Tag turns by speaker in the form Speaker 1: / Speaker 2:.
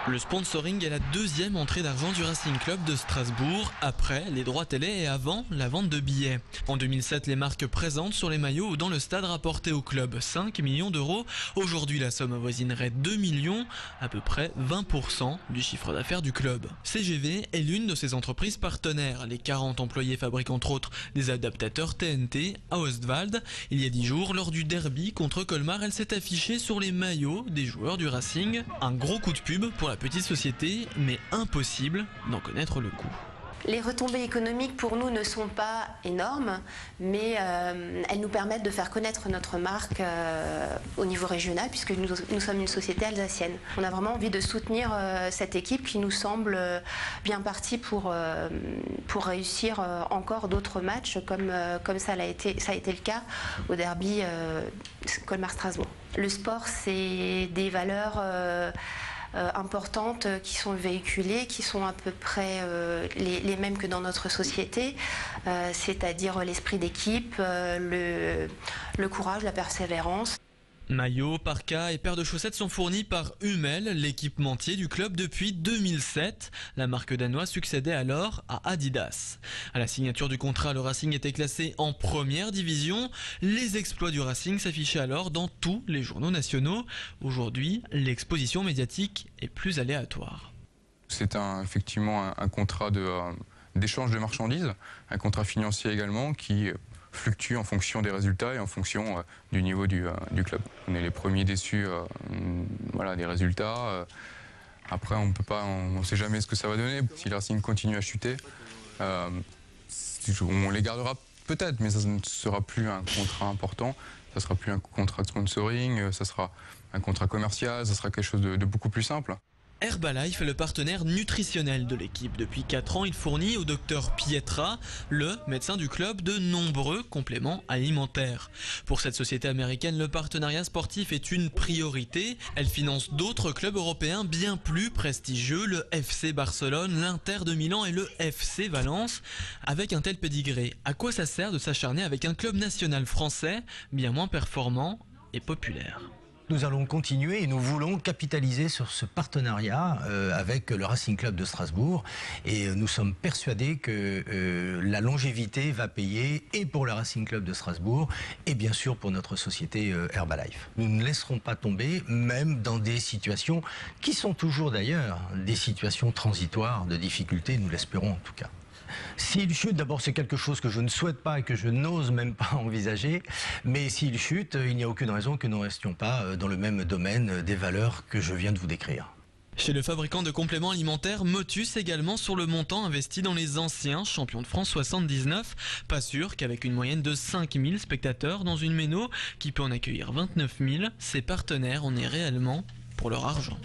Speaker 1: Le sponsoring est la deuxième entrée d'argent du Racing Club de Strasbourg, après les droits télé et avant la vente de billets. En 2007, les marques présentes sur les maillots ou dans le stade rapportaient au club 5 millions d'euros. Aujourd'hui, la somme avoisinerait 2 millions, à peu près 20% du chiffre d'affaires du club. CGV est l'une de ses entreprises partenaires. Les 40 employés fabriquent entre autres des adaptateurs TNT à Ostwald. Il y a 10 jours, lors du derby contre Colmar, elle s'est affichée sur les maillots des joueurs du Racing. Un gros coup de pub pour la petite société, mais impossible d'en connaître le coût.
Speaker 2: Les retombées économiques pour nous ne sont pas énormes, mais elles nous permettent de faire connaître notre marque au niveau régional, puisque nous sommes une société alsacienne. On a vraiment envie de soutenir cette équipe qui nous semble bien partie pour réussir encore d'autres matchs, comme ça a été le cas au derby Colmar-Strasbourg. Le sport, c'est des valeurs importantes qui sont véhiculées, qui sont à peu près les mêmes que dans notre société, c'est-à-dire l'esprit d'équipe, le courage, la persévérance.
Speaker 1: Maillots, parkas et paires de chaussettes sont fournis par Hummel, l'équipementier du club depuis 2007. La marque danoise succédait alors à Adidas. À la signature du contrat, le Racing était classé en première division. Les exploits du Racing s'affichaient alors dans tous les journaux nationaux. Aujourd'hui, l'exposition médiatique est plus aléatoire.
Speaker 3: C'est effectivement un contrat d'échange de marchandises, un contrat financier également qui fluctue en fonction des résultats et en fonction du niveau du club. On est les premiers déçus des résultats. Après, on ne sait jamais ce que ça va donner. Si le Racing continue à chuter, on les gardera peut-être, mais ça ne sera plus un contrat important. Ça ne sera plus un contrat de sponsoring, ça sera un contrat commercial, ça sera quelque chose de beaucoup plus simple.
Speaker 1: Herbalife est le partenaire nutritionnel de l'équipe. Depuis 4 ans, il fournit au docteur Pietra, le médecin du club, de nombreux compléments alimentaires. Pour cette société américaine, le partenariat sportif est une priorité. Elle finance d'autres clubs européens bien plus prestigieux, le FC Barcelone, l'Inter de Milan et le FC Valence. Avec un tel pédigré, à quoi ça sert de s'acharner avec un club national français bien moins performant et populaire ?
Speaker 4: Nous allons continuer et nous voulons capitaliser sur ce partenariat avec le Racing Club de Strasbourg et nous sommes persuadés que la longévité va payer et pour le Racing Club de Strasbourg et bien sûr pour notre société Herbalife. Nous ne laisserons pas tomber, même dans des situations qui sont toujours d'ailleurs des situations transitoires de difficultés, nous l'espérons en tout cas. S'il chute, d'abord c'est quelque chose que je ne souhaite pas et que je n'ose même pas envisager, mais s'il chute, il n'y a aucune raison que nous ne restions pas dans le même domaine des valeurs que je viens de vous décrire.
Speaker 1: Chez le fabricant de compléments alimentaires Motus également sur le montant investi dans les anciens champions de France 79. Pas sûr qu'avec une moyenne de 5000 spectateurs dans une méno qui peut en accueillir 29 000, ses partenaires en aient réellement pour leur argent.